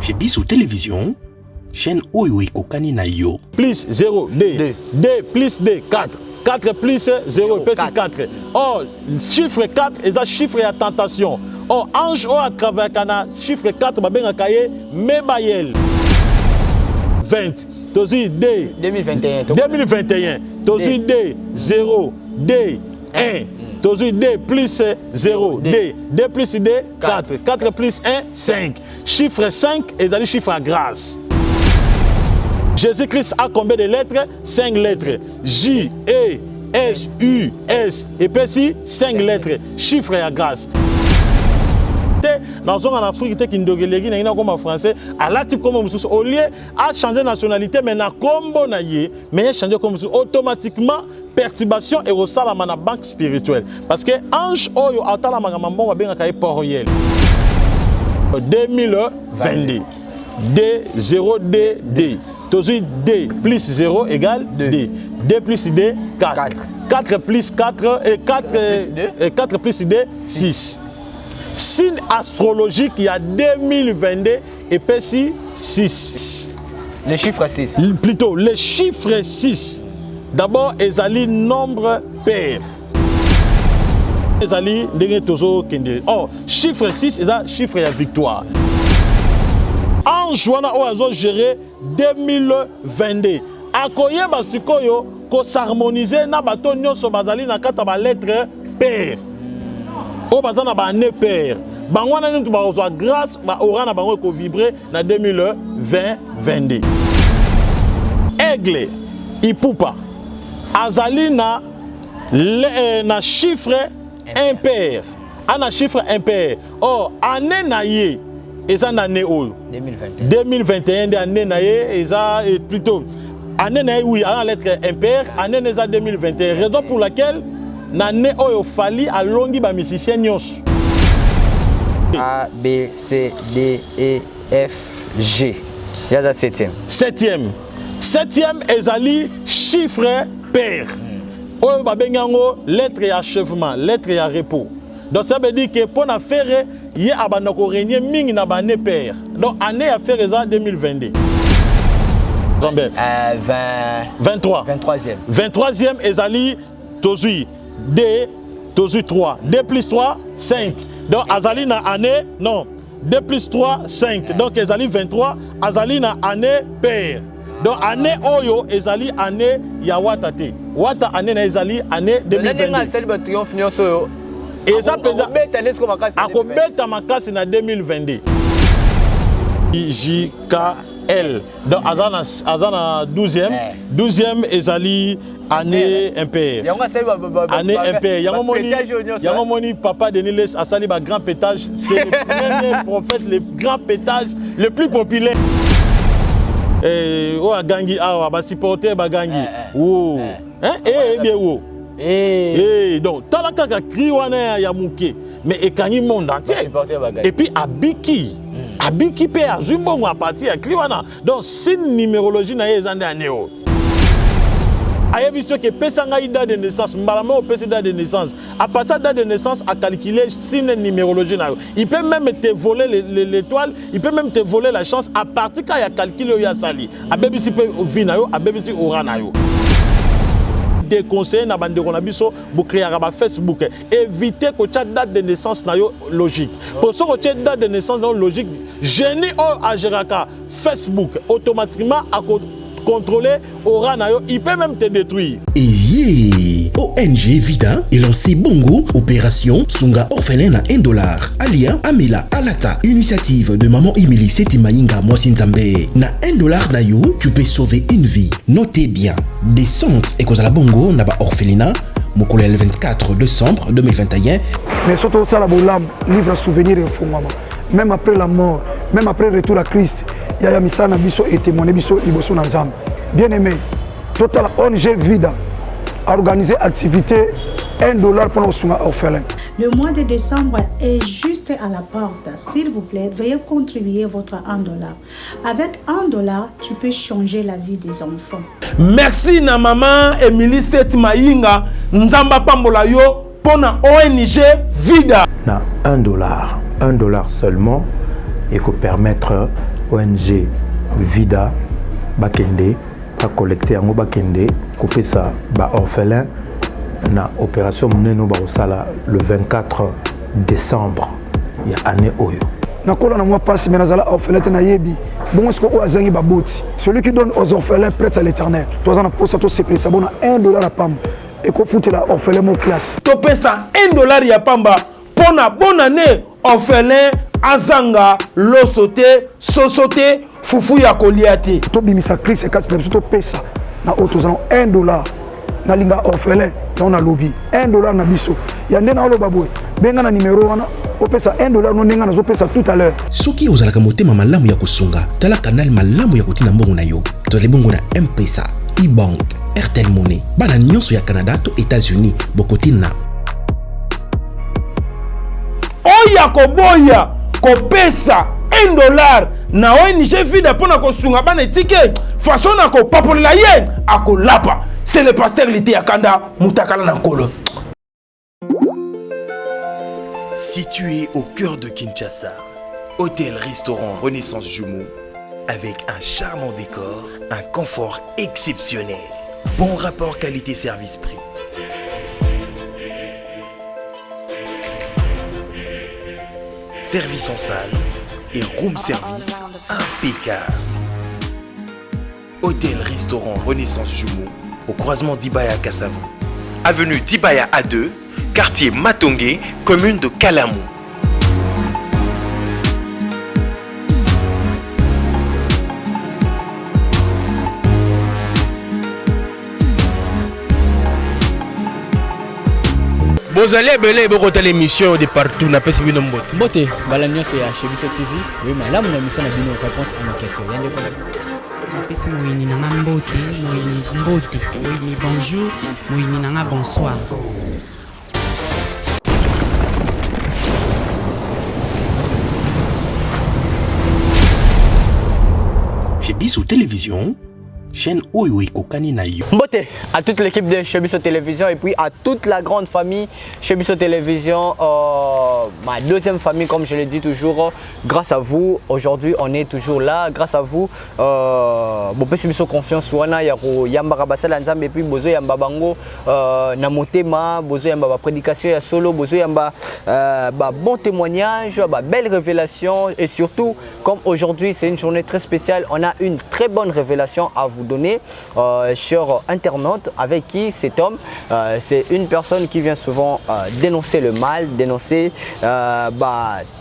Chez Bissou Télévision, chaîne Oyo Kokani na yo. Plus 0, D. D plus D, 4. 4 plus 0, plus 4. Or, chiffre 4 est un chiffre à tentation. Or, ange à travers le chiffre 4, Mebayel. 20. Tozi D. 2021. 2021. Tozi D. 0. D. 1. Tozi D plus 0. D. D plus D. 4. 4 plus 1. 5. Chiffre 5 est un chiffre à grâce. Jésus-Christ a combien de lettres? 5 lettres. J, E, S, U, S. Et puis ici, 5 lettres. Chiffre à grâce. Dans en Afrique, qui est comme français, à la type comme au lieu à changer de nationalité, mais na combo na ye, mais changer comme automatiquement perturbation et au salam na banque spirituelle. Parce que ange oyo atala magambo va bien kaye poriel. 2022. D 0 D D. Toujours D plus 0 égale D. D plus D 4. 4 plus 4 et 4 plus D 6. Signe astrologique, il y a 2022 et puis 6. Le chiffre 6. Plutôt, le chiffre 6. D'abord, ezali nombre pair. Ezali toujours kende. Oh, chiffre 6 est un chiffre de victoire. Ange wana oazo gérer 2022. Akoye basikoyo ko s'harmoniser na bato nyonso bazali na kata ba lettre pair. O bazana ba ne pair. Bangwana ntu ba ozo grâce ba orana bango ko vibrer na 2022. Aigle ipupa azali na na chiffre impair. Ana chiffre impair. Or année na ye eza na année oyo 2021 de année na ye eza plutôt année na ye oui en lettre impair année eza 2021 raison pour laquelle na année oyo fali alongi ba musicien nyonso A B C D E F G yaza 7e 7e ezali chiffre pair oyo ba bengango lettre ya achèvement lettre ya repos. Donc ça veut dire que pour la faire, il y a un régner ming na bané père. Donc année à faire ça 2022. Combien? 23. 23e. 23e ezali tozui D tozui 3. D plus 3 5. Donc azali na année non. D plus 3 5. Donc ezali 23 azali na année père. Donc année oyo ezali année ya watate. Wata année na ezali année 2022. Et ça peut être makasi na 2022. JKL. Donc azana 12e ezali année impair. Année impair. Yango moni papa de Niles asali ba grand pétage, c'est le premier prophète, le grand pétage le plus populaire. O agangi awa ba supporter ba gangi. Oh. Hein? Bien wo. Donc, tant que cri wana ya muke, mais ekangi monde entier. Et puis abiki pe azumbongo a partir ya cri wana. Donc, signe numérologie na ezande aneo. Ayebiso que pesanga date de naissance, mbalama au pesa date de naissance. À partir de date de naissance, à calculer signe numérologie na. Il peut même te voler l'étoile, il peut même te voler la chance à partir quand il y a calculé ya sali. Abebisi pe vina yo, abebisi orana yo. Des conseils na bande konabiso pour créer un Facebook, éviter que tu date de naissance na yo logique. Pour ce que tu date de naissance non logique, génie au ageraka Facebook automatiquement à contrôler aura na yo, il peut même te détruire. Et ONG Vida est lancé Bongo opération Sunga orphelin à $1. Alia Amila Alata, initiative de maman Emily Setimainga Mosinzambe. Na $1 na yo, tu peux sauver une vie. Notez bien, descente et cause à la Bongo na ba orphelinat Mokole le 24 décembre 2021. Mais surtout ça la boulam livre souvenir et fondement. Même après la mort, même après le retour à Christ, il y a misana biso et témoigné biso liboso na zam. Bien aimé, total ONG Vida a organisé activité $1 pour nos orphelins. Le mois de décembre est juste à la porte. S'il vous plaît, veuillez contribuer votre $1. Avec $1, tu peux changer la vie des enfants. Merci na maman Emily Setimainga Nzamba Pambola yo pour na ONG Vida. Na $1 seulement, il faut permettre ONG Vida bakende ba collecter yango bakende kopesa ba orphelin na opération moneno ba osala le 24 décembre ya année oyo. Nakola na moi passe mais nazala orphelin na yebi. Bon est-ce que azangi baboti. Celui qui donne aux orphelins prête à l'Éternel. Toi on a pour ça to c'est ça bon $1 la pam. Et qu'on fout la orphelin mon classe. Topesa $1 ya pamba pour na bonne année orphelin azanga losote sosote fufu ya koliate. To bimisa Christ et 4 personnes to pesa na auto $1 na linga orphelin on a lobby $1 na biso. Ya ndena olo babwe. Benga na numéro wana opesa $1 no ndenga na zo pesa tout à l'heure. Soki ozalaka motema malamu ya kusunga tala kanal malamu ya kutina mbongo na yo. Tole bongo na M-Pesa, E-Bank, Airtel Money. Bana nyonso ya Canada to États-Unis bokotina. Oya koboya kopesa $1 na ONG Vida pona kosunga bana ticket façon na ko papolela ye akolapa. C'est le pasteur Lité Akanda Mutakala Nankolo. Situé au cœur de Kinshasa, hôtel-restaurant Renaissance Jumeaux, avec un charmant décor, un confort exceptionnel, bon rapport qualité-service-prix. Service en salle et room service impeccable. Hôtel-restaurant Renaissance Jumeaux, au croisement d'Ibaya Kassavou. Avenue d'Ibaya A2, quartier Matongé, commune de Kalamou. Vous allez belé beaucoup l'émission de partout na pesi bino mbote. Mbote bala nyonso ya Shebiso TV. Oui malamu na mission na bino réponse à nos questions. Yande ko na pesi moyini nanga mbote, moyini bonjour, moyini nanga bonsoir. Shebiso Télévision, chaîne Oyo Kokani na yo. Mbote à toute l'équipe de Shebiso Télévision et puis à toute la grande famille Shebiso Télévision, ma deuxième famille comme je le dis toujours. Grâce à vous, aujourd'hui on est toujours là. Grâce à vous, bon Shebiso confiance wana ya ko yamba kabasala nzambe et puis bozo yamba bango na motema, bozo yamba ba prédication ya solo, bozo yamba ba bon témoignage, ba belle révélation et surtout comme aujourd'hui c'est une journée très spéciale, on a une très bonne révélation à vous donner, cher internaute, avec qui cet homme, c'est une personne qui vient souvent dénoncer le mal, dénoncer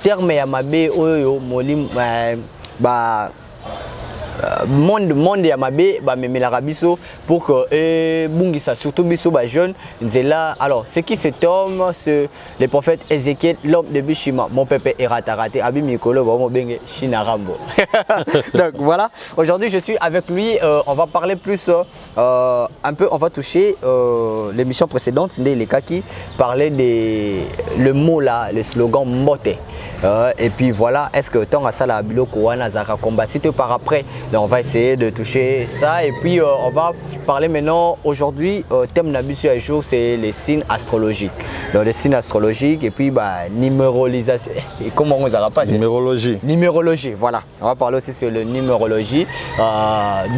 terme ya mabe oyo molim monde ya mabe memela biso pour que bungisa surtout biso ba jeune nzela. Alors c'est qui cet homme? C'est le prophète Ézéchiel, l'homme de Bishima, mon pépé et ratarate abi mikolo ba mo benge Shinarambo. Donc voilà, aujourd'hui je suis avec lui, on va parler plus un peu, on va toucher l'émission précédente les cas qui parlait le mot là, le slogan mbote, et puis voilà, est-ce que tant à ça la biloko wana zaka combattre par après. Donc on va essayer de toucher ça et puis on va parler maintenant aujourd'hui, thème Nabisu à jour, c'est les signes astrologiques. Donc les signes astrologiques et puis numérologisation. Et comment on va pas numérologie. Numérologie, voilà. On va parler aussi sur le numérologie.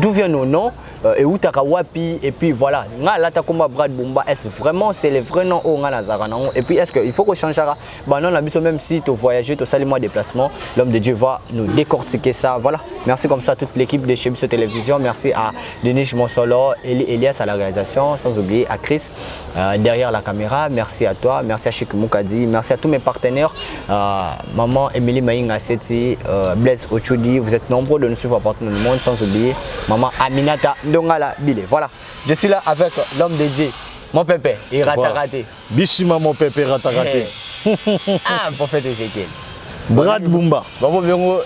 D'où vient nos noms et où t'as wapi et puis voilà. Là t'as comme Brad Bumba. Est-ce vraiment c'est les vrais noms au Nazarano? Et puis est-ce qu'il faut qu'on change ça? Non, Nabisu même si tu voyages, tu salis moi déplacement, l'homme de Dieu va nous décortiquer ça. Voilà. Merci comme ça à toute l'équipe de Shebiso Télévision. Merci à Denis Monsolo, Elias à la réalisation, sans oublier à Chris derrière la caméra. Merci à toi, merci à Chik Moukadi, merci à tous mes partenaires, maman Emily Maïnga Seti, Blaise Ochudi, vous êtes nombreux de nous suivre partout dans le monde, sans oublier maman Aminata Ndongala Bile. Voilà, je suis là avec l'homme dédié, mon pépé, et Ratarate. Bishima mon pépé Ratarate. Ah, prophète Ézéchiel. Brad Bumba. Babo Biongo.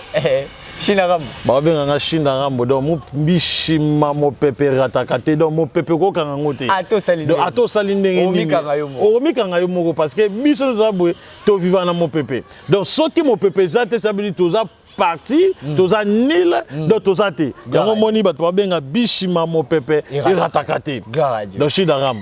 Shinaram. Babenganga Shinaram donc Bishima mo pepe ratakate donc mo pepe ko kanga ngote. Ato sali. Donc ato sali ndenge nini. Omi kanga yo moko parce que biso za boye to vivant na mo pepe. Donc soki mo pepe za te sabili toza parti toza nil donc toza te. Yango moni bato babenga Bishima mo pepe ratakate. Donc Shinaram.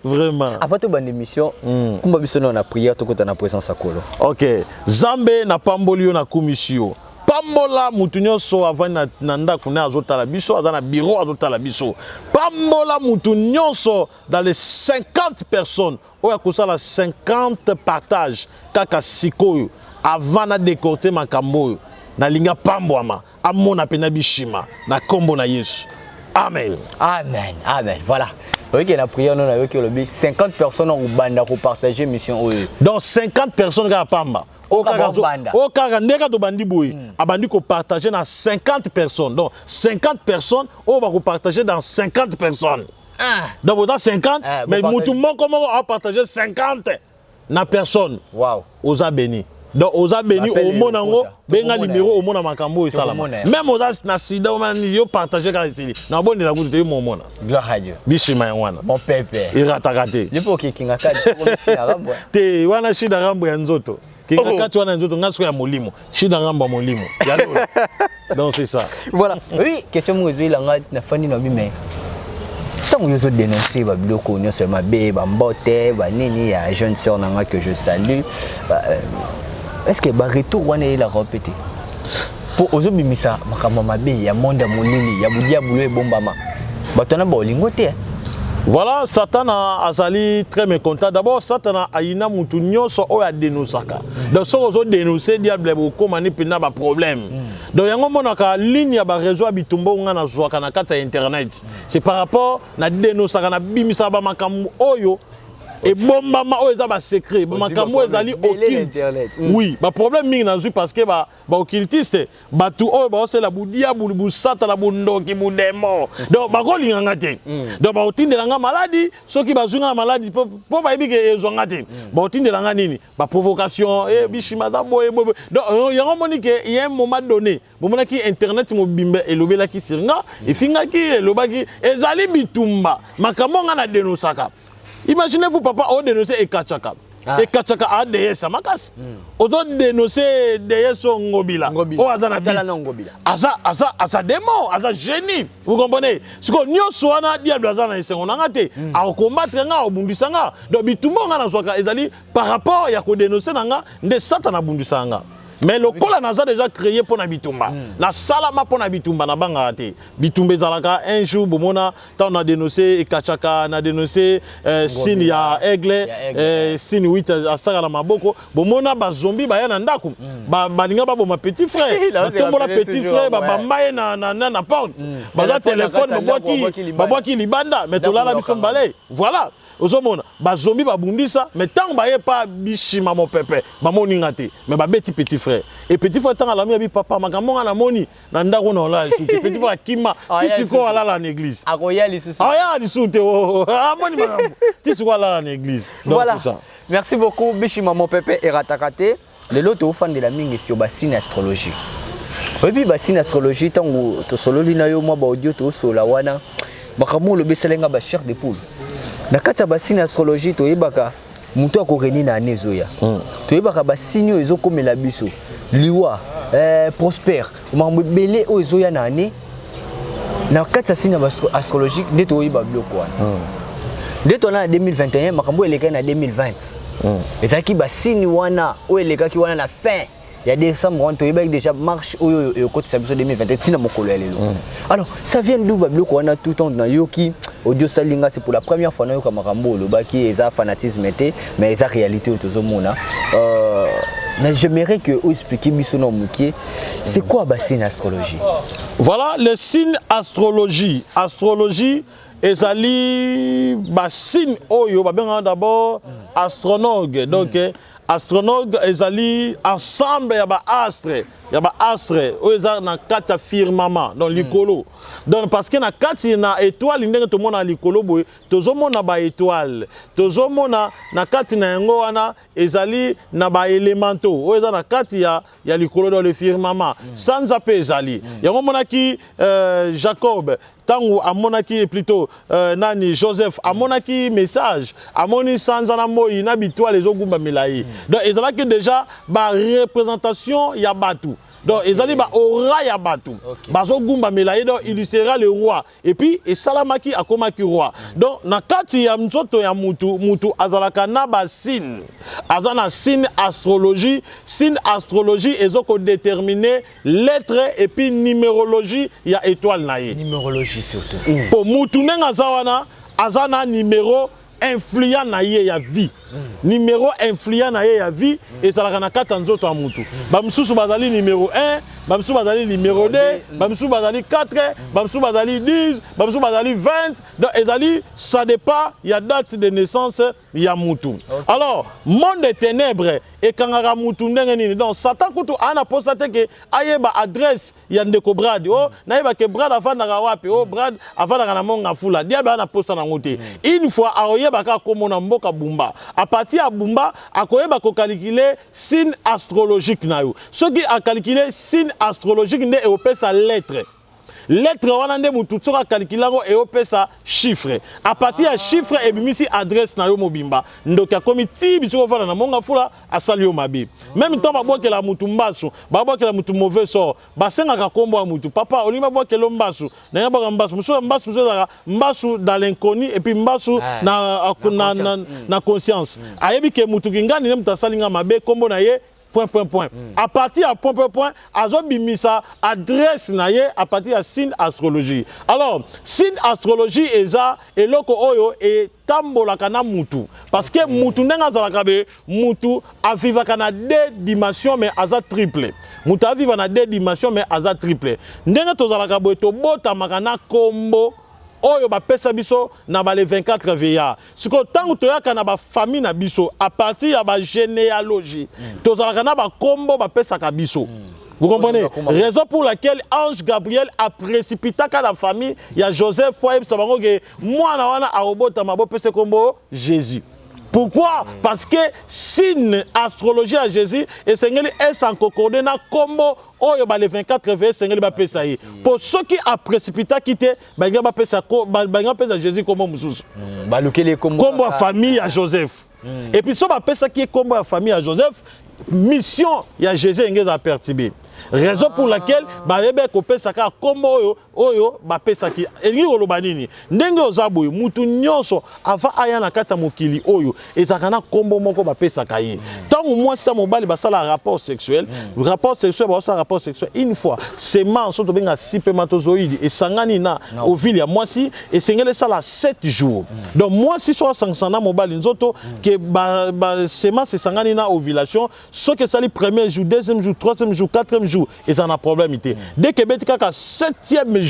Vraiment. Avant toute bonne émission, comme biso na prière to kota na présence à Kolo. OK. Zambe na pambolio na commission. Pambola mutu nyonso avant na ndako na azotala biso azana bureau azotala biso. Pambola mutu nyonso dans les 50 personnes oya kosala 50 partages kaka sikoyo avant na décorter makambo na linga pambwama amona pena bishima na kombo na Yesu. Amen. Amen. Amen. Voilà. Ok, la prière non avec le 50 personnes ont banda pour partager mission. Donc 50 personnes à pamba. Au cas ndeka to bandi boy abandi ko partager dans 50 personnes. Donc 50 personnes on va partager dans 50 personnes. Donc dans 50 mais mutu moko moko a partager 50 na personne. Wow. Oza béni. Donc oza béni au monango benga numéro au mona makambo salama. Même oza na sida o mani yo partager ka isili. Na boni la kutu mo mona. Gloire à Dieu. Bishima wana. Mon pépé. Iratakate. Lipo kinga kadi ko shida rambo. Te wana shida rambo ya nzoto. Kinga kati wana nzoto ngaso ya molimo. Shida rambo molimo. Donc c'est ça. Voilà. Oui, question mo ezilanga na fani na bimé. Tant que je dénoncer ba biloko nyonso ma be ba mbote ba nini ya jeune sœur nanga que je salue. Est-ce que ba retour wana il a répété pour ozobimisa makambo mabe ya monde molili ya budia bulo ebombama batona ba olingo te. Voilà, Satan azali très mécontent. D'abord, Satan a ina mutu nyonso o ya dénonçaka. Donc so ozo dénoncer diable ko mani pina ba problème. Donc yango monaka ligne ya ba réseau bitumbo nga na zwaka na kata internet. C'est par rapport na dénonçaka na bimisa ba makambo oyo et bombama o eza ba secret ba makambo ezali occulte. Oui, ba problème mingi na zui parce que ba occultiste batu oyo ba osela budia bu sata na bundoki bu demo. Donc ba ko linganga te. Donc ba otindela nga maladie, soki ba zunga maladie po ba yebi ke ezonga te. Ba otindela nga nini? Ba provocation bishima da boye. Donc yango moni ke il y a un moment donné, bo mona ki internet mo bimbe elobela ki siringa, e finga ki elobaki ezali bitumba. Makambo nga na dénonçaka. Imaginez-vous, papa, on dénonce Ekachaka. Ekachaka a DS à Makas. On a dénoncé DS au Ngobila. Oh, Azana Ngobila. Asa démon, Asa génie. Vous comprenez? Ce qu'on y a soit na diable Azana et on a raté. À combattre nga au Bumbisanga. Donc, bitumo nga na soka ezali par rapport à ko dénoncer nga de Satana Bumbisanga. Mais le col a déjà créé pour Nabitumba. La salama pour Nabitumba na bangate. Bitumbe zalaka un jour bomona on a dénoncé Ekachaka, on a dénoncé Sin ya Aigle, Sin 8 à Sagala Maboko. Bomona ba zombie ba yana ndaku. Ba balinga ba ma petit frère. Ba tombola petit frère ba bambaye na porte. Ba da téléphone ba boki libanda mais to la biso balé. Voilà. Ozomona ba zombie ba bundisa mais tant ba ye pas bishima mon pépé. Ba moninga te mais ba beti petit frère. Et petit frère tant à la mi papa makambo na moni na ndako na ola isu petit frère kima tisiko ala la l'église akoya lisusu aya lisusu moni makambo tisiko ala la l'église. Donc voilà. C'est ça. Merci beaucoup bishima mon pépé et ratakate le loto fan de la mingi sur bassine astrologie. Et puis bassine astrologie tango to sololi na yo mwa ba audio to sola wana makambo lo beselenga ba chair de poule na kati ya bassine astrologie to yebaka mutu akoreni na anezoya to yebaka basinyo ezokomela biso liwa prospère mambo belé o ezoya na ane na kati ya signe astrologique nde to yeba biloko wana nde to na 2021 makambo eleka na 2020 ezaki basinyo wana o elekaki wana na fin il y a des décembre to yeba déjà marche oyo côté ça 2021 tina mokolo ya lelo. Alors ça vient d'où babiloko wana tout temps na yoki audio salinga c'est pour la première fois na yoka makambo lo baki eza fanatisme était mais eza réalité autozomona j'aimerais que vous expliquiez bisono mukie c'est quoi bassine astrologie. Voilà le signe astrologie ezali bassine oyo babenga d'abord astronogue donc astronogue ezali ensemble ya ba astre oyo na kati ya firmament donc likolo donc parce que na kati na étoile ndenge to mona likolo boye tozomona ba étoile tozomona na kati na yango wana ezali na ba élémentaux oyo na kati ya likolo dans le firmament sans ape ezali yango monaki Jacob tango amonaki plutôt nani Joseph amonaki message amoni sanzana moi na bitwa les ogumba melayi donc ezalaki déjà ba représentation ya batu donc ezali ba aura ya batu bazo gumba melaye donc il sera le roi et puis et salamaki akomaki roi donc na kati ya mzoto ya mutu azalaka na ba signe azana signe astrologie ezoko déterminer lettre et puis numérologie ya étoile na ye numérologie surtout pour mutu nenga zawana azana numéro influent na ye ya vie numéro influent na ye ya vie et ça la kata nzoto ya mutu bamsusu bazali numéro 1 bamsusu bazali numéro 2 bamsusu bazali 4 bamsusu bazali 10 bamsusu bazali 20 donc ezali ça dépend ya date de naissance ya mutu alors monde des ténèbres et kangara mutu ndenge nini donc satan kutu ana posate ke ayeba adresse ya ndeko brad oh nayeba ke brad afandaka wapi oh brad afandaka na monga fula diable ana posta na ngote une fois aoyeba ka komona mboka bumba à partir à bumba akoyeba ko calculer signe astrologique na yo soki a calculer signe astrologique ne e opesa lettre wana nde mutu tsoka calculango e opesa chiffre à partir ya chiffre e bimisi adresse na yo mobimba ndoki akomi ti biso fana na monga fula asali yo mabe même temps babokela mutu mbasu babokela mutu mauvais sort basengaka kombo ya mutu papa olinga bokela mbasu na yaboka mbasu mbasu mbasu dans l'inconnu et puis mbasu na conscience ayebi ke mutu kingani ne mutu asalinga mabe kombo na ye point. À partir à point, azobimisa adresse naye à partir à signe astrologie. Alors, signe astrologie eza eloko oyo et tambola kana mutu parce que mutu nenga zalaka be mutu aviva kana 2 dimensions mais aza triple. Mutu aviva na 2 dimensions mais aza triple. Ndenga tozalaka bo to bota makana kombo oyo ba pesa biso na ba le 24 veya siko tangu toyaka na ba famille na biso à partir ya ba généalogie tozalaka na ba kombo ba pesa ka biso vous comprenez raison pour laquelle ange Gabriel a précipité ka la famille ya Joseph Foyeb sabango ke mwana wana arobota mabo pesa kombo Jésus. Pourquoi? Parce que signe astrologie à Jésus et sengeli est en concordé na kombo oyo ba le 24 veillées sengeli ba pesa yi. Pour ceux qui a précipité quitter ba nga ba pesa Jésus kombo mususu. Ba lukele kombo a famille à Joseph. Et puis so ba pesa qui est kombo a famille à Joseph, mission ya Jésus ngeza perturbé. Raison pour laquelle bayebe ko pesa ka kombo oyo ba pesa ki elingi koloba nini ndenge ozaboyo mutu nyonso ava aya na kata mokili oyo ezaka na kombo moko ba pesa ka ye tangu moi sa mobali basala rapport sexuel une fois semence to benga spermatozoïde et sangani na ovile ya mwasi et sengele sala 7 jours donc moi si so sangsana mobali nzoto ke ba semence sangani na ovulation ce que ça le premier jour deuxième jour troisième jour quatrième jour et ça n'a problème été dès que betika ka 7e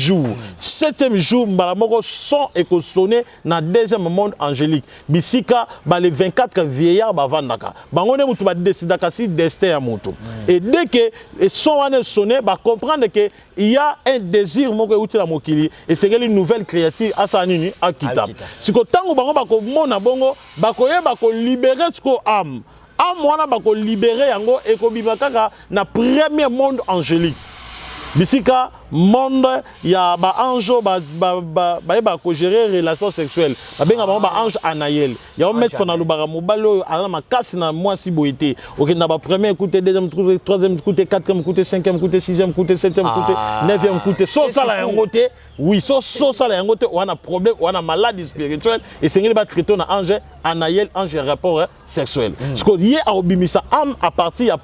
jour mbala moko son et ko sonner na deuxième monde angélique bisika ba les 24 vieillards ba vandaka bango ne mutu ba décidaka si destin ya mutu et dès que son wana sonner ba comprendre que il y a un désir moko uti la mokili et c'est une nouvelle créature asa nini akita siko tango bango ba ko mona bongo ba ko yeba ko libérer siko âme wana bako libérer yango et ko bibakaka na premier monde angélique bisika monde ya ba ange ba ko gérer relation sexuelle ba benga ba ange anaël ya mettre fona lubara mobalo ala makasi na mwasi boité OK na ba premier écouter deuxième écouter troisième écouter quatrième écouter cinquième écouter sixième écouter septième écouter neuvième écouter so ça la yangote oui so ça la yangote on a problème on a maladie spirituelle et c'est ngeli ba traiter na ange anaël ange rapport sexuel ce que lié à obimisa âme à partir ya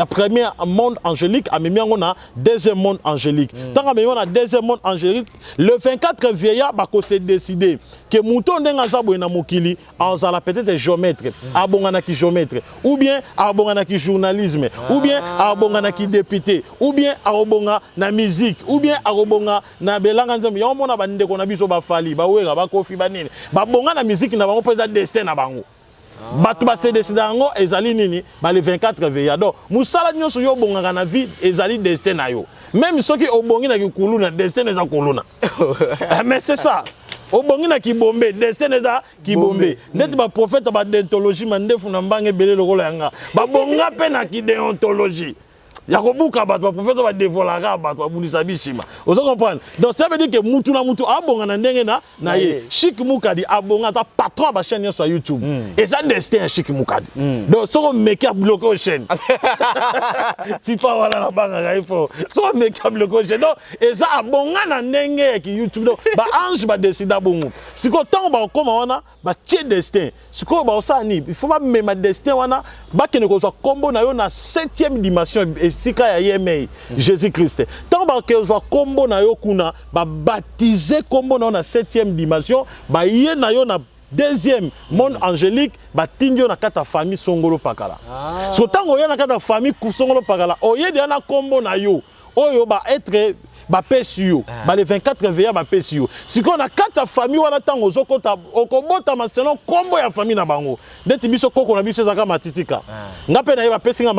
premier monde angélique a memi ngona deuxième monde angélique. Tant que on a deuxième monde angélique, le 24 vieillard bako s'est décidé que mouton denga zabo na mokili azala peut-être géomètre, abongana ki géomètre, ou bien abongana ki journalisme, ou bien abongana ki député, ou bien abonga na musique, ou bien abonga na belanga nzambe. Yo mona bande ko na biso ba fali, ba wera ba kofi banini. Ba bonga na musique na bango pesa destin na bango. Batu ba se décider ngo ezali nini ba le 24 veillard. Donc musala nyonso yo bonganga na vie ezali destin na yo. Même ceux qui obongi na ki kuluna destin eza kuluna. Mais c'est ça. Obongi na ki bombe destin eza ki bombe. Net ba prophète ba déontologie mandefu na mbange belé lokolo yanga. Ba bonga pe na ki déontologie. ya kobuka bato professeur va dévoiler bato bunisa bishima ozo comprendre donc ça veut dire que mutu na mutu abonga na ndenge na ye Chic Mukadi abonga ta patron ba chaîne sur YouTube et ça destin Chic Mukadi donc soko meka bloqué au chaîne tu pas voilà la banga il faut soko meka bloqué au chaîne donc et ça abonga na ndenge ki YouTube donc ba ange ba décider bongo siko tant ba koma wana ba tie destin siko ba osani il faut pas même destin wana ba kene ko so combo na yo na 7e dimension et sika ya yeme Jésus-Christ tant ba ke so combo na yo kuna ba baptiser combo na 7e dimension ba ye na yo na 2e monde angélique ba tindio na kata famille songolo pakala so tango ya na kata famille songolo pakala oye de na combo na yo oyo ba être ba pesio ba les 24 veillants ba pesio si qu'on a 4 famille wana tango zokota okobota maselo kombo ya famille na bango ndeti biso koko na biso zaka matitika ngape na ye ba pesinga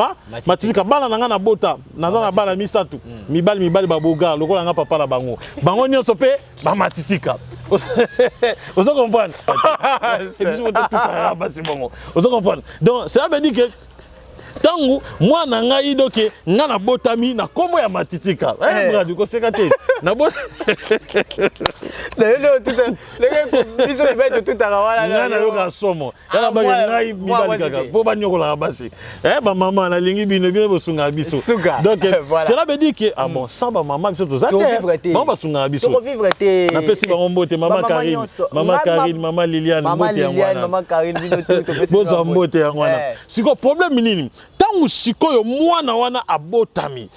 matitika bana nanga na bota na bana misatu mibali ba boga lokola nga papa na bango nyonso pe ba matitika ozo comprendre c'est biso tout ça ba c'est bon ozo comprendre donc ça veut dire que tangu mwana ngai doke ngana botami na kombo ya matitika bradu ko sekate na bot le tout le biso bête tout arawala ngana yo ka somo ngana ba ngai mibali kaka po ba nyokola basi ba maman na lingi bino bosunga biso donc cela veut dire que ah bon sans ba maman biso to za te ba sunga biso to vivre te na pesi ba mbote maman Karine maman Liliane mbote ya mwana maman Karine bino to pesi bozo mbote ya mwana siko problème nini tangu sikoyo mwana wana abotami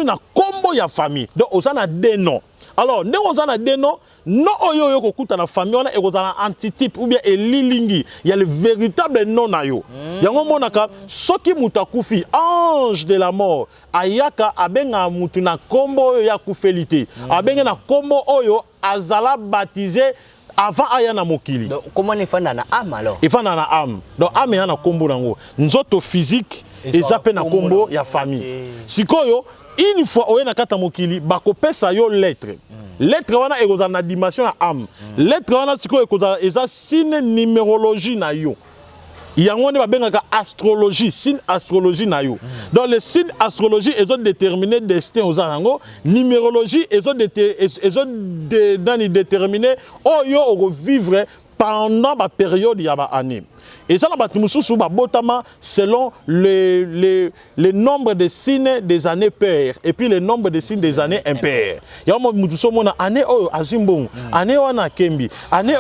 na kombo ya famille donc osana deno alors ndenge osana deno no oyo yo kokuta na famille wana ekozana antitype ou bien elilingi ya le véritable nom na yo yango monaka soki mutakufi ange de la mort ayaka abenga mutu na kombo oyo ya kufelité abenga na kombo oyo azala baptisé avant aya na mokili. Donc comment les fana na âme alors? Il fana na âme. Donc âme ya na kombo nango. Nzoto physique et ça pe na kombo ya famille. Sikoyo une fois oye na kata mokili bakopesa yo lettre. Lettre wana ekozala na dimension ya âme. Lettre wana sikoyo ekozala eza signe numérologie na yo. Yango ne babengaka astrologie, signe astrologie na yo. Dans le signe astrologie ils ont déterminé destin aux anango, numérologie ils ont déterminé oyo o vivre pendant la période ya ba année. Et ça, selon le nombre de signes des années paires et puis le nombre de signes des années impaires. Il y a une année à Zimbabwe, année à Kembi, année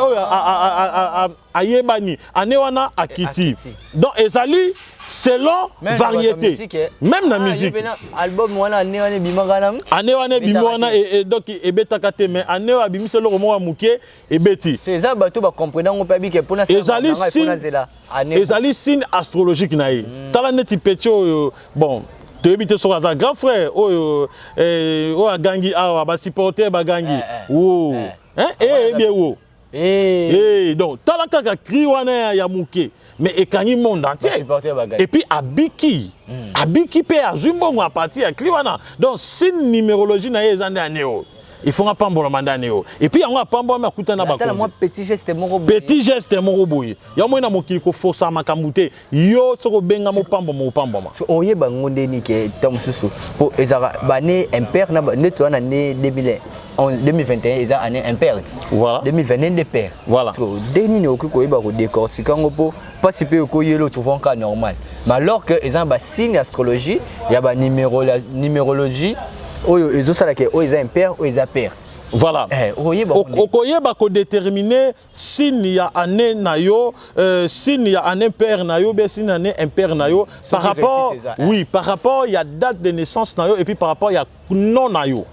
à Yebani, année à Kiti. Donc, ezali selon variété. Même la musique. Album wana année wana bimangana. Année wana bimangana et donc ebeta kate mais année wa bimi selo romo muke ebeti. C'est ça bato ba comprendre ngo pa bi ke pona ezali signe astrologique na ye. Tala neti pecho bon to ebite so za grand frère oyo o agangi awa ba supporter ba gangi. Oh. Bien wo. Donc tala kaka cri wana ya muke. Mais ekangi monde entier. Et puis abiki pe azumbongo à partir ya kliwana. Donc signe numérologie na ezande aneo. Il faut pas mbolo mandaneo. Et puis yango apambo ma kutana ba. Moi petit geste moko boye. Petit geste moko boye. Ya mo na mokili ko força makambute. Yo soko benga mo pambo mo pambo ma. So oye ba ngonde ni ke tamususu. Po ezara ba né impair na ba né to na né 2000 en 2021 ils ont année impair. Voilà. 2022 de pair. Voilà. Parce que deni ne ko ba ko décortiquer ngo pas si peu ko yelo trouvons cas normal. Mais alors que ils ont ba signe astrologie, il y a ba numérologie, oyo ezo sala ke o ils ont impair ou ils ont pair. Voilà. Okoye ba ko déterminer signe ya année na yo, signe ya année pair na yo, bien signe année impair na yo par rapport oui, par rapport il y a date de naissance na yo et puis par rapport il y a nom na yo.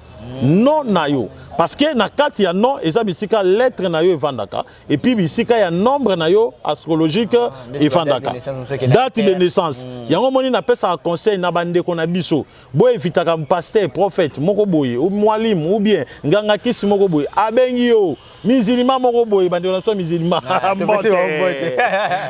Non na yo parce que na kati ya non eza bisika lettre na yo evandaka et puis bisika ya nombre na yo astrologique evandaka date de naissance yango moni na pesa conseil na bandeko na biso bo evitaka pasteur prophète moko boye ou mwalimu ou bien nganga kisi moko boye abengi yo musulman moko boye bandeko na so musulman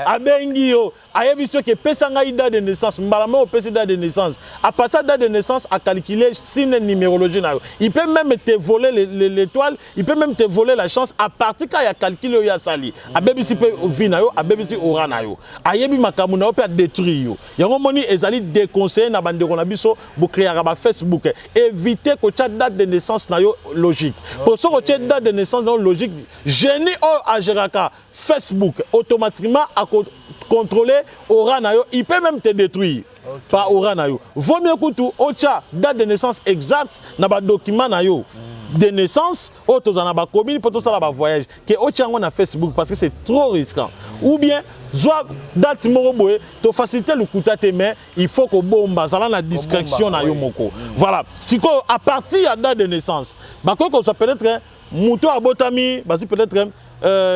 abengi yo ayebi so ke pesa ngai date de naissance mbala mo pesa date de naissance à partir date de naissance à calculer signe numérologie na yo il peut même te voler l'étoile, il peut même te voler la chance à partir quand il y a calcul ya sali. A BBC peut vina yo, a BBC orana yo. Ayebi makamu na yo peut détruire yo. Yango moni ezali déconseiller na bande ko na biso bu créer ba Facebook. Éviter ko chat date de naissance na yo logique. Pour ce que date de naissance non logique, génie au ageraka Facebook automatiquement à contrôler orana yo, il peut même te détruire. Okay. Par orana yo. Vaut mieux que tout ocha date de naissance exacte na ba document na yo. De naissance, autres en a commune pour tout ça là voyage que ocha on a Facebook parce que c'est trop risquant. Ou bien soit date moroboé to faciliter le coup tes mains, il faut que bomba ça la discrétion na yo moko. Voilà, si à partir de date de naissance, bah quoi ça peut être Mouto Abotami, bah peut-être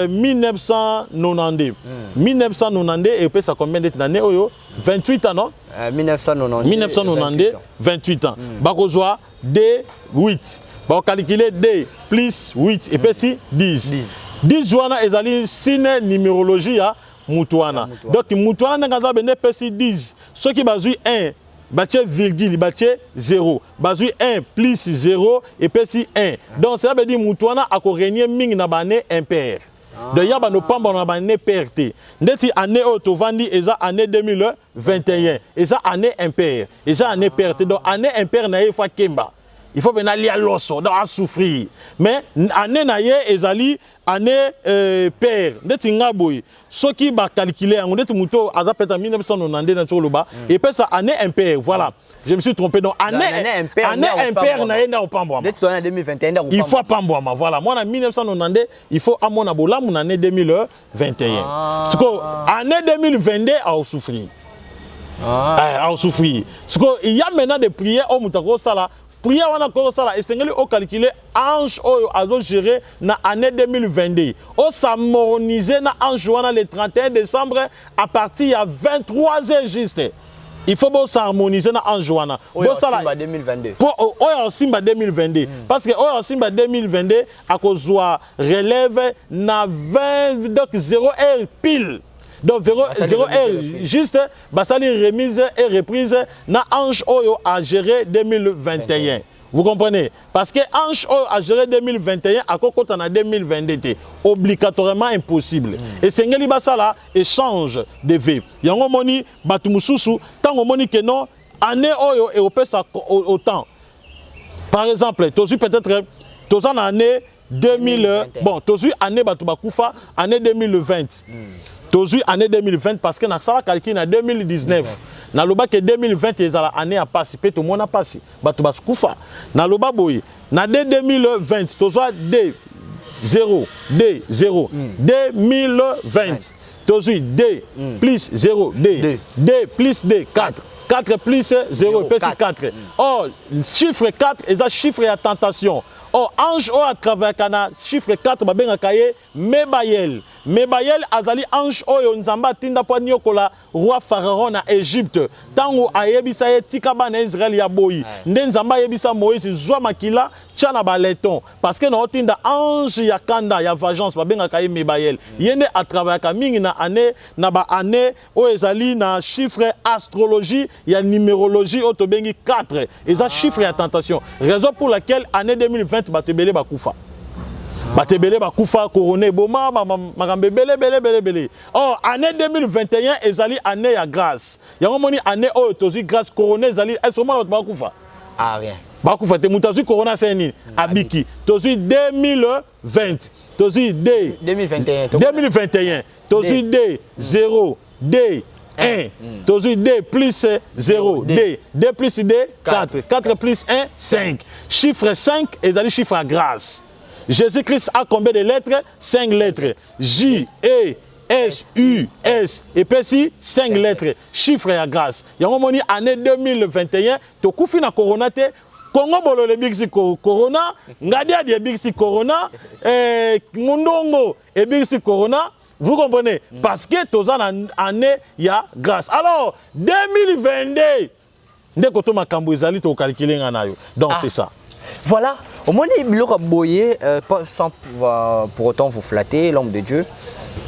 1992. 1992 et puis ça combien d'années 28 ans non 1992 28 ans. Bakozwa D8. Ba calculer D plus 8 et puis si 10 wana ezali sine numérologie ya Moutouana. Donc Moutouana ngaza bene pesi 10. Ce qui bazui 1 Baché virgule, baché 0. Bazui 1 plus 0 et puis si 1. Donc ça veut dire Moutouana a régné ming na bané impair. De yaba no pamba na bané perte. Ndeti année auto vandi eza année 2021. Et ça année impair. Et ça année perte. Donc année impair na fois kemba. Il faut bien aller à l'osso, à souffrir. Mais année naye ezali année père. Ndeti ngaboy. Ce qui va calculer, on dit mouto azapeta 1992 dans sur le bas. Et puis ça année impair. Voilà. Je me suis trompé. Donc année impair naye na opamboama. Ndeti année 2021 il faut pamboama. Voilà. Moi en 1992, il faut à mon abola mon année 2021. Parce que année 2022 a souffrir. A souffrir. Parce que il y a maintenant des prières au moutako sala. Prière wana ko sala esengeli o calculer ange oyo azo gérer na année 2022. O s'harmoniser na ange wana le 31 décembre à partir ya 23h juste. Il faut bon s'harmoniser na ange wana. Bo sala 2022. Pour oyo simba 2022 parce que oyo simba 2022 a kozwa relève na 20 donc 0h pile. Donc 0R juste basali remise et reprise na Ange Oyo a géré 2021. Vous comprenez? Parce que Ange Oyo a géré 2021 à quoi on a 2022 obligatoirement impossible. Et c'est ngeli basala échange de vie. Yango moni batumususu tango moni que non année Oyo et opé ça autant. Par exemple, tozu peut-être tozan année 2000 bon tozu année batubakufa année 2020. Tozu année 2020 parce que na sala calcul na 2019 na loba que 2020 ezala année a passé pe to mona passé batu baskufa na loba boy na 2020 tozu D 0 2020 tozu D plus 0 D plus D 4 plus 0 plus 4. Oh chiffre 4 est chiffre à tentation. Oh, ange o a travaillé kana chiffre 4 babenga kaye Mebayel. Mebayel azali ange oyo nzamba tinda po nyokola roi pharaon na Égypte. Tango ayebisa ye tikaba na Israël ya boyi. Nde nzamba ayebisa Moïse zwa makila tchana baleton parce que na otinda ange ya kanda ya vengeance babenga kaye Mebayel. Yende a travaillé ka mingi na année na ba année o ezali na chiffre astrologie ya numérologie o to bengi 4. Eza chiffre ya tentation. Raison pour laquelle année 2020 batebele bakufa. Batebele bakufa couronné boma makambe belé. Oh année 2021 ezali année ya grâce. Yango moni année o tozi grâce couronné ezali est-ce moment bakufa? Ah rien. Bakufa te mutazi corona seni abiki. Tozi 2020. Tozi D 2021. Tozi D 0 D 1. Tozu D plus 0. D plus D 4. 4 plus 1 5. Chiffre 5 ezali chiffre à grâce. Jésus-Christ a combien de lettres? 5 lettres. J, E, S, U, S. Et puis si 5 lettres. Chiffre à grâce. Yango moni année 2021. To kufi na corona te. Congo bolo le big si corona. Ngadia de big si corona. Mundongo et big si corona. Vous comprenez? Parce que tous en année il y a grâce. Alors 2022. Dès que tu m'as cambouisali to calculer nganayo. Donc c'est ça. Voilà. Au moins, il y a sans pour autant vous flatter, l'homme de Dieu.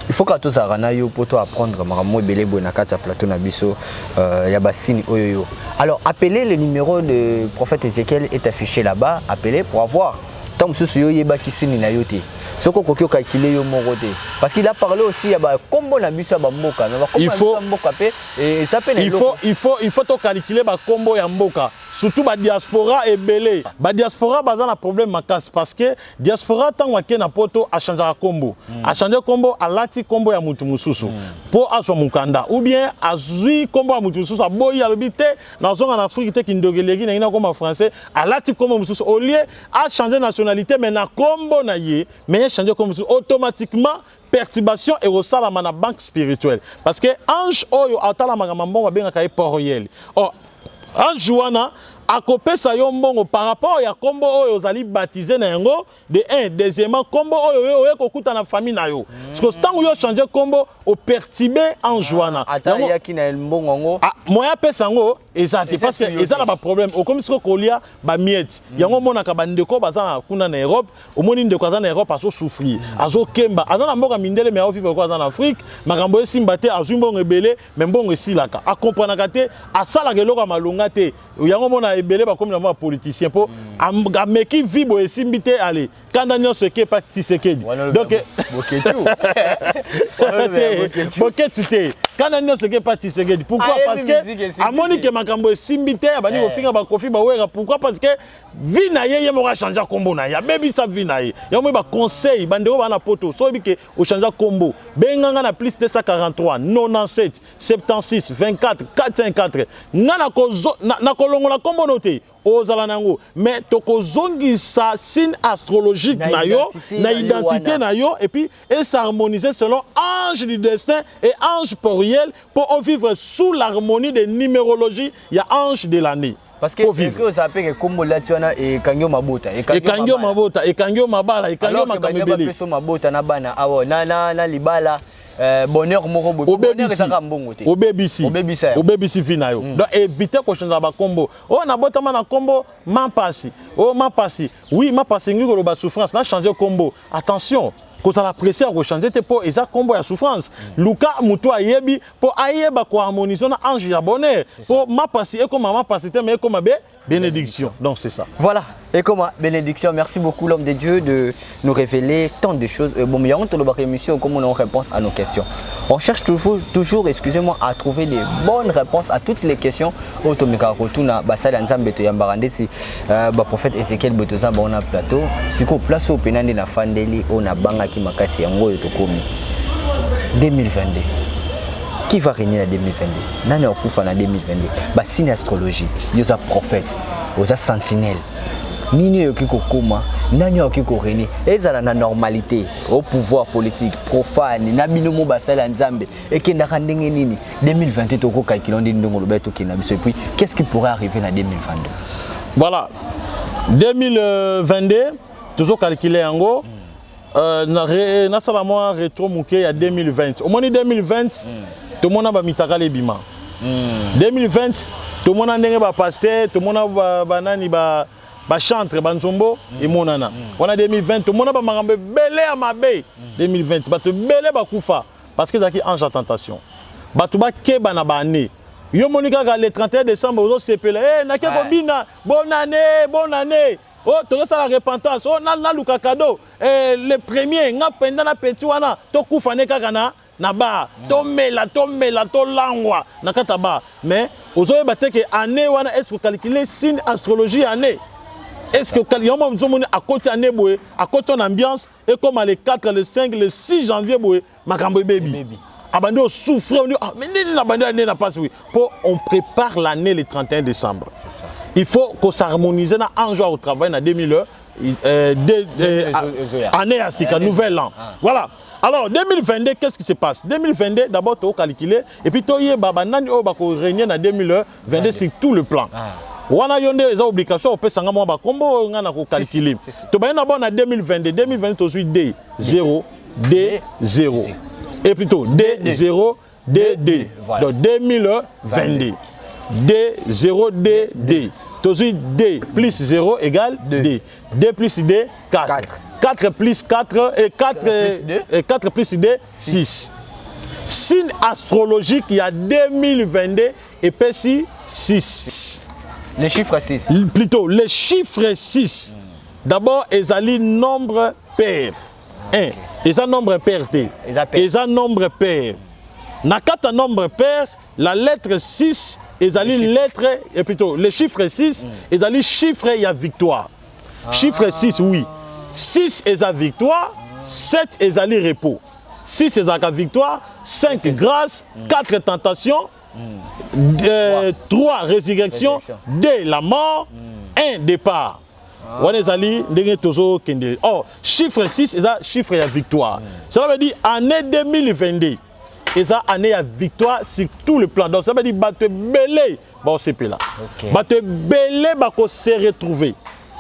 Il faut que tous aranayo pour toi apprendre maramoi belé bonakata plateau na biso yabasini oyoyo. Alors appelez le numéro de prophète Ézéchiel est affiché là-bas, appelez pour avoir tant que yo yeba kisini na yote. Ce qu'on peut calculer yo moroté parce qu'il a parlé aussi ya ba combo na biso ba mboka mais ba combo mboka pe et ça peut il faut to calculer ba combo ya mboka. Surtout la diaspora est belé. La diaspora a un problème parce que la diaspora tant que na poto a changé la combo. A changé combo a lati combo ya mutu mususu. Pour aso mukanda ou bien a zui combo ya mutu mususu a boyi a lobité dans en Afrique te kindogelegi na ina comme français a lati combo mususu au lieu a changer nationalité mais na combo na ye mais changer combo mususu automatiquement perturbation et au salama na banque spirituelle parce que ange oyo atala magambo ba benga kai poriel. Oh en jouana à copé ça yombongo par rapport à combo oyo ozali baptisé na yango de un deuxièmement combo oyo kokuta na famille na yo parce que tant yo changer combo au perturbé en jouana ata ya kina mbongo ngo moya pesa ngo ezate parce que ezala ba problème au comme ce kolia ba miette yango mona ka bandeko bazana kuna na Europe au moni ndeko azana na Europe aso souffrir azo kemba azana mboka mindele mais vivre ko azana Afrique makambo esimba te azumbongo ebele mais mbongo esilaka a comprendre kate asala keloko malunga te yango mona ebele ba comme na politicien po ameki vibo esimbite allez quand Daniel Seke pas Tshisekedi donc Boketu quand Daniel Seke pas Tshisekedi pourquoi parce que a moni que makambo esimbite abani ofinga ba kofi ba wera pourquoi parce que vie na ye mo ka changer combo na ya baby sa vie na ye yo mo ba conseil bandeko ba na poto so bi ke o changer combo benganga na plus 243 97 76 24 454 ngana ko na kolongola combo noté ozala nango mais tokozongisa signe astrologique na yo na identité na yo et puis et s'harmoniser selon ange du destin et ange pluriel pour vivre sous l'harmonie des numérologies il y a ange de l'année. Parce que vous savez que comme la tiana et kangyo mabota et kangyo mabota et kangyo mabala et kangyo makamebele peso mabota na bana awo na libala bonheur moko bo bonheur ezaka mbongo te obebisi vina yo donc éviter ko changer ba combo oh na botama na combo mapasi oh mapasi oui mapasi ngi ko ba souffrance na changer combo attention ko ça la presser ko changer te po eza combo ya souffrance luka muto ayebi po ayeba ko harmoniser na ange ya bonheur po mapasi e comme mapasi te mais comme bénédiction. Donc c'est ça. Voilà. Et comment bénédiction. Merci beaucoup l'homme de Dieu de nous révéler tant de choses. Bon, mais on a émission comme on a réponse à nos questions. On cherche toujours, excusez-moi, à trouver les bonnes réponses à toutes les questions. Automika Rotuna, Basal Nzambe to Yambarandesi, prophète Ézéchiel Botoza, on a plateau. Si on place au pénal na Fandeli, on a banga qui m'a cassé en gros tokomi. 2022. Qui va régner en 2022? Nani okufa en 2022. Ba signe astrologie, yoza prophète, yoza sentinelle. Nini yokiko koma, nani yokiko régner. Ezala na normalité, au pouvoir politique profane, na binomo basala nzambe et que ndaka ndenge nini 2022 toko calculon ndi ndongo lobeto ki na biso et puis qu'est-ce qui pourrait arriver en 2022? Voilà. 2022 toujours calculer en gros na sala moi rétro mouké à 2020. Au moins 2020 tout le monde a mitaka les bima. 2020, tout le monde a ndenge ba pasteur, tout le monde a banani ba chantre banzombo et monana. On a 2020, tout le monde a ba marambe belé à mabe. 2020, ba to belé ba kufa parce que zaki ange à tentation. Ba to ba ke bana ba né. Yo monika le 31 décembre ozo sepele. Eh na ke ko bina, bonne année. Oh, tu as la repentance. Oh, na luka cadeau. Le premier, nga penda na petit wana, to kufane kakana. Naba to mela to langwa nakata ba mais ozoye bateke année wana est-ce que calculer signe astrologie année est-ce que yoma mzomoni à côté année boé à côté ambiance et comme le 4 le 5 le 6 janvier boé makambo baby abando souffrir mais na bande année na passe oui pour on prépare l'année le 31 décembre c'est ça il faut qu'on s'harmonise na un jour au travail na 2000 année à Sika nouvel an voilà. Alors 2022 qu'est-ce qui se passe? 2022 d'abord tu as calculé et puis tu as baba nani o bako régner na 2022 sur tout le plan. Wana yonde les obligations on peut sanga mo ba kombo ngana ko calculer. To ba na bon na 2022 tu suis D 0 D 0 et plutôt D 0 D D. Donc 2022 D 0 D D. Tu suis D plus 0 égale D. D plus D 4. 4 plus 4 et 4 plus 2, 6. Signe astrologique, il y a 2022 et puis 6. Le chiffre 6. Plutôt, le chiffre 6. D'abord, ils ont nombre pair. Ils ont nombre pair. Ils ont nombre pair. Dans 4 nombre pair, la lettre 6, ils ont lettre, et plutôt, le chiffre 6, ils ont chiffre, il y a victoire. Chiffre 6, oui. 6 est la victoire, 7 est le repos. 6 est la victoire, 5 grâce, 4 tentations, 3 résurrection, 2 la mort, 1 départ. Oh, chiffre 6 est le chiffre de victoire. Ça veut dire année 2022. Et ça, année à victoire sur tout le plan. Donc ça veut dire que belé, bon c'est là. Belé, se retrouver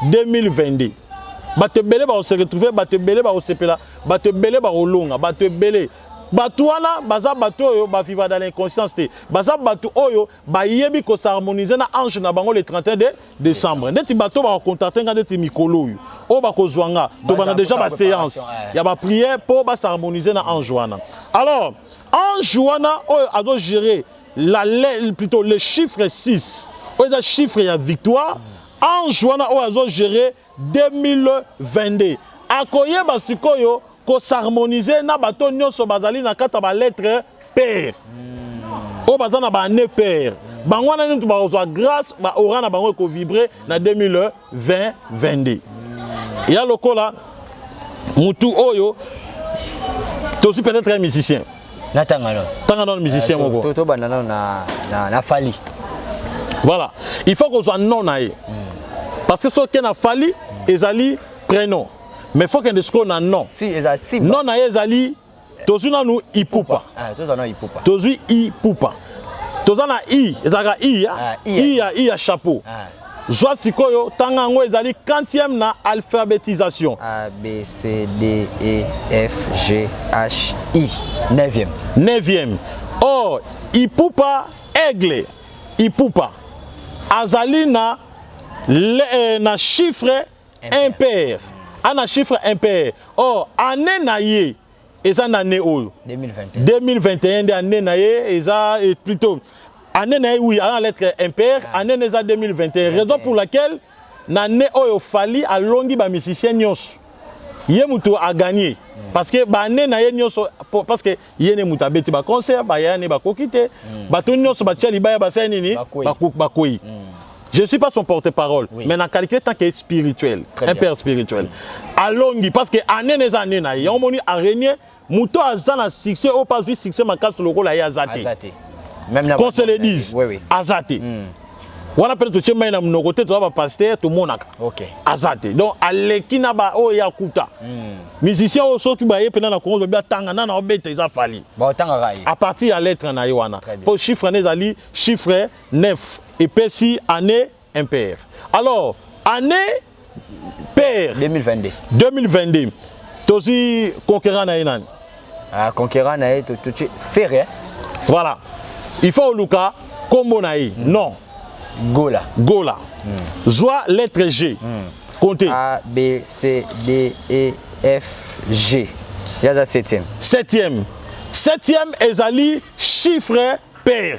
2022. Bato belé ba se retrouver, bato belé ba se là, bato belé ba longa, bato belé. Bato wana baza bato oyo ba vivre dans l'inconscience te. Baza bato oyo ba yebi ko s'harmoniser na ange na bango le 31 de décembre. Neti bato ba contacter nga neti mikolo oyo. O ba ko zwanga, to bana déjà ba séance. Ya ba prière pour ba s'harmoniser na ange wana. Alors, ange wana oyo ado gérer plutôt le chiffre 6. Oyo da chiffre ya victoire. Ange wana oyo ado gérer 2022. Akoyeba sikoyo ko s'harmoniser na bato nyonso bazali na kata ba lettre père. O bazana ba ne père. Bangwana ntu ba ozwa grâce ba ora na bango ko vibrer na 2022. Ya lokola mutu oyo tu aussi peut-être un musicien. Na tangano. Tangano musicien moko. To banana na fali. Voilà. Il faut qu'on soit non naé. Parce que ce qui a fallu, ezali prénom. Mais il faut qu'il y ait un nom. Si, ezali. Non, ezali, tozuna nu ipupa. Tozana ipupa. Tozu ipupa. Tozana i, ezaka i ya chapeau. Soit sikoyo, tangango ezali 40e na alphabétisation. A, B, C, D, E, F, G, H, I. 9e. 9e. Oh, ipupa, aigle. Ipupa. Azali na chiffre impair. Na chiffre impair. Oh, année naie, eza année oyo. 2021. 2021 de année naie, eza plutôt année naie oui, à la lettre impair, année eza 2021. Raison pour laquelle l'année oyo fali a longi ba musicien nyos. Yé mutu a gagné parce que ba année naie nyos parce que yé mutu a beti ba concert, ba yane ba kokite, ba to nyos ba tchali ba ba nini, ba koi. Je ne suis pas son porte-parole, mais dans calculé tant qu'il est spirituel, un père spirituel. Allons-y, parce que année les années, il y a un moment à régner, mouton a zan succès, au pas vu succès, ma casse le rôle à Yazate. Même qu'on se le dise, Azate. Voilà peut-être que tu m'as dit, nos côtés, tu vas passer, tout le monde a Azate. Donc, à l'équina, oh, il y a Kouta. Musicien, au saut qui va y avoir un concours, il y a Tangana, il y a fallu. À partir de la lettre, pour chiffre, chiffre 9. Et puis si année impair. Alors, année pair. 2022. 2022. Tosi conquérant naïnan. Conquérant naï, tout ferré. Voilà. Il faut Luka combo naï. Non. Gola. Gola. Soit lettre G. Comptez. A, B, C, D, E, F, G. Il y a la 7e. 7e. 7e ezali chiffre pair.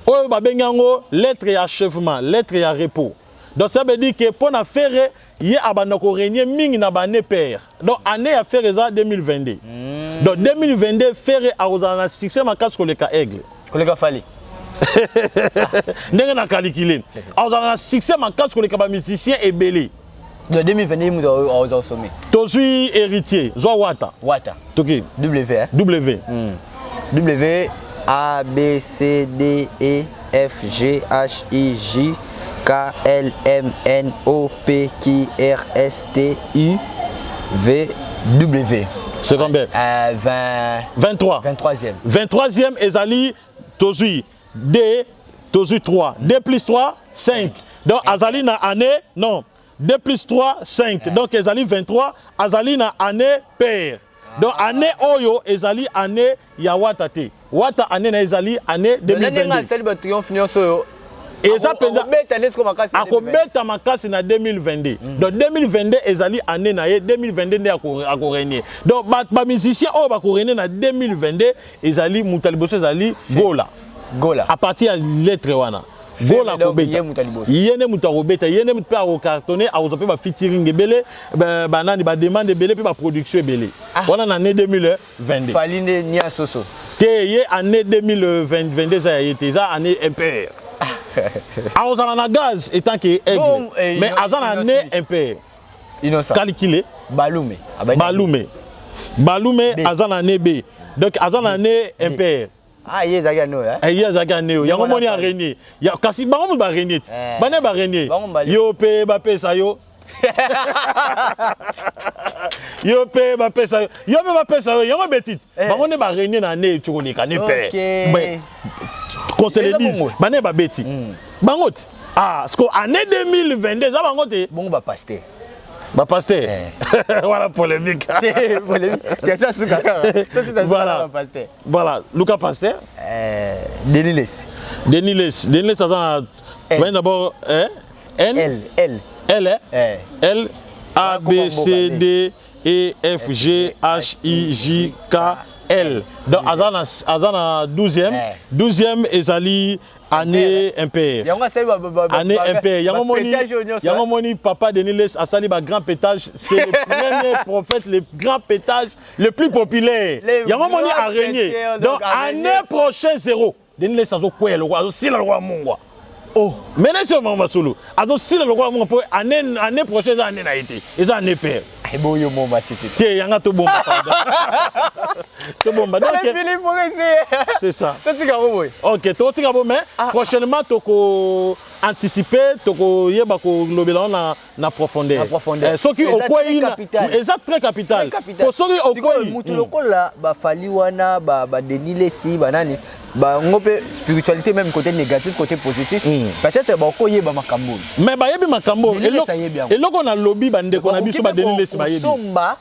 Oyo babengango lettre ya achèvement, lettre ya repos. Donc ça veut dire que pour na faire yé abanako régner mingi na bané père. Donc année à faire ça 2022. Donc 2022 faire a na succès makasi ko leka aigle. Ko leka fali. Ndenge na calculer. A na succès makasi ko leka ba musicien et belé. De 2022 mu au sommet. To suis héritier, zo wata. Wata. Toki. W. W. W. A, B, C, D, E, F, G, H, I, J, K, L, M, N, O, P, Q, R, S, T, U, V, W. C'est combien? 23. 23e. 23e, Ezali, Tozui, D, Tozui 3. D plus 3, 5. Donc, Azali na année, non. D plus 3, 5. Donc, Ezali 23, Azali na année père. Donc, année Oyo, Ezali année Yawatate. Wata année na Ezali année 2022. Le triomphe nyoso Et ça akobeta makasi na 2022. Donc 2022 ezali année na ye 2022 ne akorégner. Donc ba musicien o ba korégner na 2022 ezali mutaliboso ezali Gola. Gola. À partir de lettre wana. Gola kobeta. Yene muta kobeta, yene muta au cartonné, a ozope ba featuring ebele, ba nani ba demande ebele puis ba production ebele. Wana na année 2022. Faline nia soso. Te ye année 2022 ça été ça année impère. A ozana na gaz étant que aigle. Mais azana année impère. Innocent. Calculé. Balume. Balume azana année B. Donc azana année impère. Ah, yes, I know, eh? Yes, I know. Yango moni a régné. Ya kasi bango ba régné. Bane ba régné. Yo pe ba pesa yo. Yo pe ba pesa yo. Yo pe ba pesa yo. Yango betit. Bango ne ba régné na né tu connais ka ne père. Mais qu'on se le dise. Bane ba beti. Bango ah, ce qu'on année 2022 ça bango te. Bon ba pasteur. Bah pasteur. Voilà polémique. Voilà. Voilà. Lucas Pasteur. Deniles. Deniles ça va d'abord L L A B C D E F G H I J K L. Donc azana 12e ezali année impère. Année impère. Yango moni papa de Niles Asali ba grand pétage, c'est le premier prophète, le grand pétage le plus populaire. Yango moni a régné. Donc année prochaine 0. De Niles Azo kwela lo azo sila lo mongwa. Oh, maintenant sur Mama Solo. Azo sila lo mongwa pour année prochaine année na été. Et ça année père. Boyo moma titi. Té yanga to bomba. To bomba. C'est ça. OK, to tika bo mais prochainement toko anticiper toko yeba ko lobela na profondeur. Soki okoyi na exact très capital. Pour soki okoyi mutu lokola ba fali wana ba denile si banani ba ngope spiritualité même côté négatif côté positif peut-être ba okoyi ba makambo. Mais ba yebi makambo eloko na lobby ba ndeko na biso ba denile si ba yebi. Somba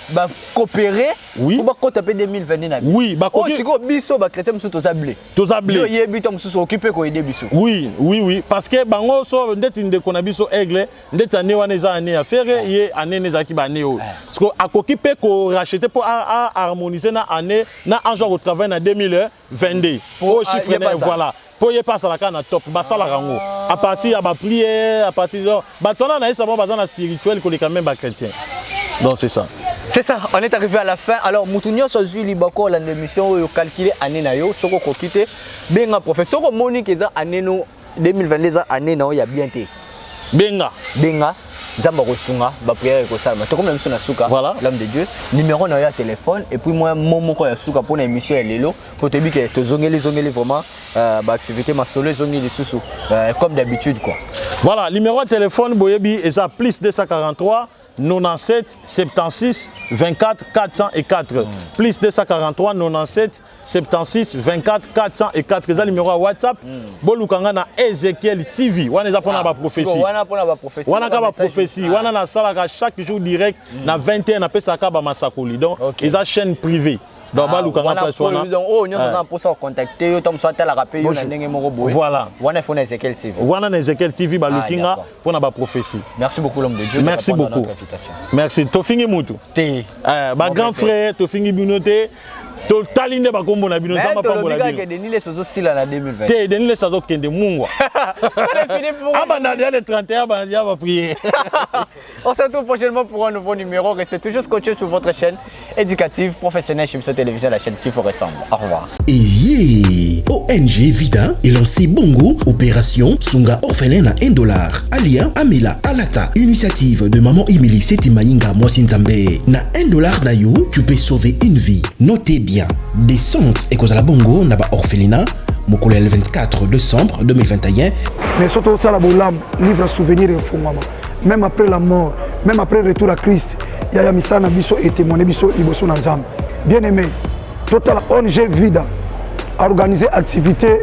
ba coopérer pour ba kota pe 2022 na bi. Oui, ba ko siko biso ba chrétien musu tozablé. Yo yebi to musu occupé ko aider biso. Oui, parce que bango so ndeti ndeko na biso aigle ndeti ane wana eza ane affaire ye ane nezaki ba ane o. Parce que akoki pe ko racheter pour harmoniser na ane na un jour au travail na 2022. Pour chiffre voilà. Pour y passer la canne top, basala rango. À partir à ba prière, à partir de ba tona na isa ba na spirituel ko quand même ba chrétien. Donc c'est ça. C'est ça, on est arrivé à la fin. Alors Moutounio Sozu Libako la émission yo calculer année na yo soko ko quitter benga professeur Monique eza année no 2022 année na ya bien té. Benga Zamba Rosunga, ba prière ko salma. To comme la mission na suka, voilà. L'homme de Dieu, numéro na ya téléphone et puis moi momo ko ya suka pour l'émission ya lelo pour te dire que to zongeli vraiment ba activité ma solo zongeli susu comme d'habitude quoi. Voilà, numéro de téléphone boyebi eza plus 243 97 76 24 404 plus 243 97 76 24 404 c'est le numéro à WhatsApp bolukanga na Ezekiel TV wana za pona ba prophétie wana ka ba prophétie wana na sala chaque jour direct na 21 na pesa ka ba masakoli donc ils a chaîne privée. Donc balukanga place wana donc oh nyoso na posa contacter yo tam so tala rappeler yo na ndenge moko boye voilà wana fona Ezekiel TV wana na Ezekiel TV balukinga pona ba prophétie. Merci beaucoup l'homme de Dieu. Merci beaucoup. Merci Tofingi Mutu ba grand frère Tofingi Binote to talinde ba kombo na bino samba pa bola bino. Denile sozo sila na 2020. Te denile sozo kende mungwa. C'est fini pour abana dia le 31 abana dia va prier. On se retrouve prochainement pour un nouveau numéro. Restez toujours scotchés sur votre chaîne éducative professionnelle chez Mso Télévision, la chaîne qui vous ressemble. Au revoir. Et ONG Vida est lancé Bongo, opération Sunga orphelin à $1. Alia Amela Alata, initiative de maman Emily Setimainga Mwasinzambe. Na $1 na you, tu peux sauver une vie. Notez bien, descente et cause à la Bongo na ba orphelinat. Mokolo le 24 décembre 2021. Mais surtout ça la bolam livre souvenir et fongama. Même après la mort, même après le retour à Christ, Yaya Misana biso et témoigné biso liboso na Nzambe. Bien aimé, total ONG Vida a organisé activité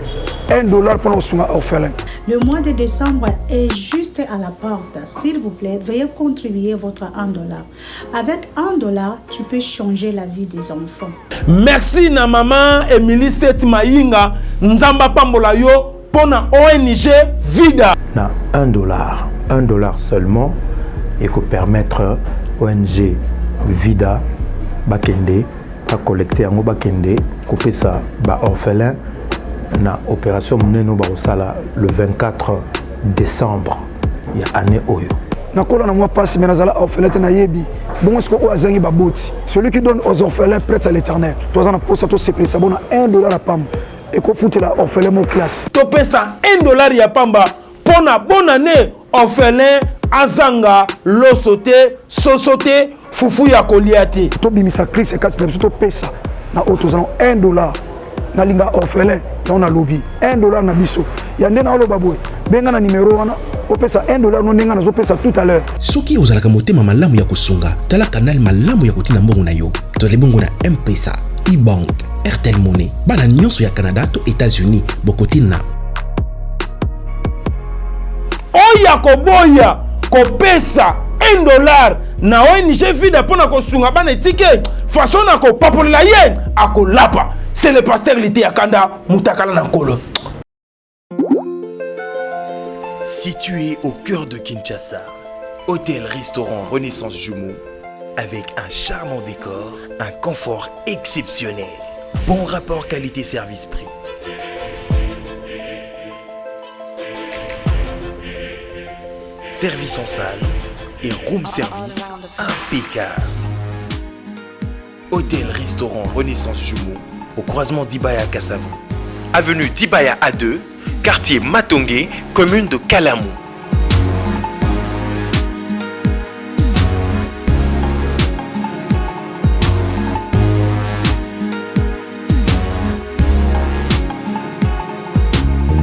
$1 pour nos soins orphelins. Le mois de décembre est juste à la porte. S'il vous plaît, veuillez contribuer votre $1. Avec $1, tu peux changer la vie des enfants. Merci na maman Emily Setimainga, Nzamba Pambola yo pour la ONG Vida. Na $1 seulement et que permettre ONG Vida bakende à collecter en bakende couper ça ba orphelin na opération meneno ba osala le 24 décembre ya année oyo. Na kola na moi passe mais nazala orphelin na yebi. Bon est-ce que o azangi ba boti. Celui qui donne aux orphelins prête à l'Éternel. Toi en pour ça to c'est ça bon $1 à pam. Et qu'on fout la orphelin mon classe. To pesa $1 ya pamba pour la bonne année orphelin azanga losote sosote fufu ya koliate. To bimisa Christ et 4 to pesa na autos $1 na linga orphelin on a lobby $1 na biso. Ya ndena olo babwe. Benga na numéro wana opesa $1 no ndenga na zo pesa tout à l'heure. Soki ozalaka motema malamu ya kusunga tala canal malamu ya kotina mbongo na yo. To le bongo na M-Pesa, e-bank, Airtel Money. Bana nyonso ya Canada to États-Unis bokotina. Oya koboya kopesa $1 na ONG Vida pona kosunga bana etike façon na ko papolela ye akolapa. C'est le pasteur Lité Akanda Mutakala Nankolo. Situé au cœur de Kinshasa, hôtel-restaurant Renaissance Jumeau, avec un charmant décor, un confort exceptionnel, bon rapport qualité-service-prix. Service en salle et room service impeccable. Hôtel-restaurant Renaissance Jumeau, au croisement d'Ibaya Kassavou. Avenue d'Ibaya A2, quartier Matongé, commune de Kalamou.